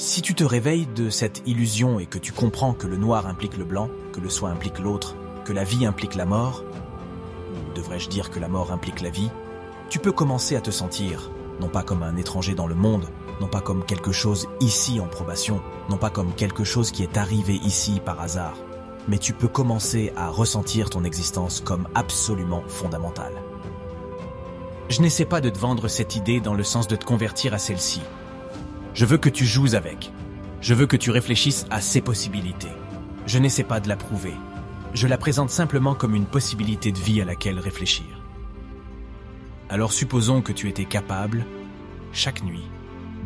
Si tu te réveilles de cette illusion et que tu comprends que le noir implique le blanc, que le soi implique l'autre, que la vie implique la mort, ou devrais-je dire que la mort implique la vie, tu peux commencer à te sentir, non pas comme un étranger dans le monde, non pas comme quelque chose ici en probation, non pas comme quelque chose qui est arrivé ici par hasard, mais tu peux commencer à ressentir ton existence comme absolument fondamentale. Je n'essaie pas de te vendre cette idée dans le sens de te convertir à celle-ci. Je veux que tu joues avec. Je veux que tu réfléchisses à ces possibilités. Je n'essaie pas de la prouver. Je la présente simplement comme une possibilité de vie à laquelle réfléchir. Alors supposons que tu étais capable, chaque nuit,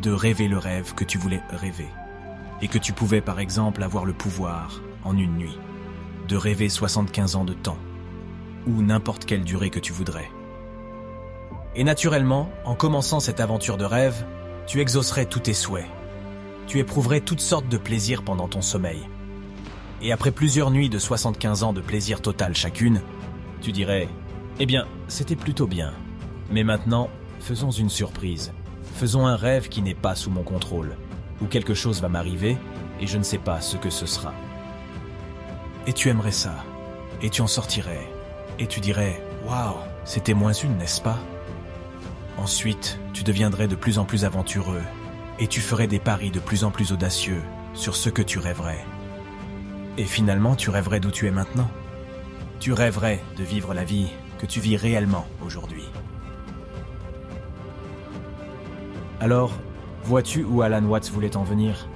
de rêver le rêve que tu voulais rêver. Et que tu pouvais par exemple avoir le pouvoir, en une nuit, de rêver 75 ans de temps, ou n'importe quelle durée que tu voudrais. Et naturellement, en commençant cette aventure de rêve, tu exaucerais tous tes souhaits. Tu éprouverais toutes sortes de plaisirs pendant ton sommeil. Et après plusieurs nuits de 75 ans de plaisir total chacune, tu dirais « Eh bien, c'était plutôt bien. Mais maintenant, faisons une surprise. Faisons un rêve qui n'est pas sous mon contrôle, où quelque chose va m'arriver et je ne sais pas ce que ce sera. » Et tu aimerais ça. Et tu en sortirais. Et tu dirais « Waouh, c'était moins une, n'est-ce pas ?» Ensuite, tu deviendrais de plus en plus aventureux et tu ferais des paris de plus en plus audacieux sur ce que tu rêverais. Et finalement, tu rêverais d'où tu es maintenant. Tu rêverais de vivre la vie que tu vis réellement aujourd'hui. Alors, vois-tu où Alan Watts voulait en venir?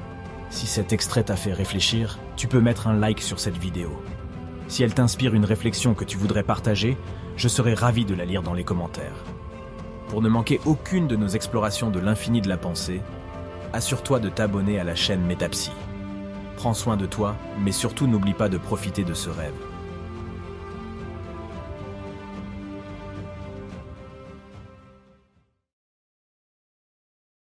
Si cet extrait t'a fait réfléchir, tu peux mettre un like sur cette vidéo. Si elle t'inspire une réflexion que tu voudrais partager, je serai ravi de la lire dans les commentaires. Pour ne manquer aucune de nos explorations de l'infini de la pensée, assure-toi de t'abonner à la chaîne Métapsy. Prends soin de toi, mais surtout n'oublie pas de profiter de ce rêve.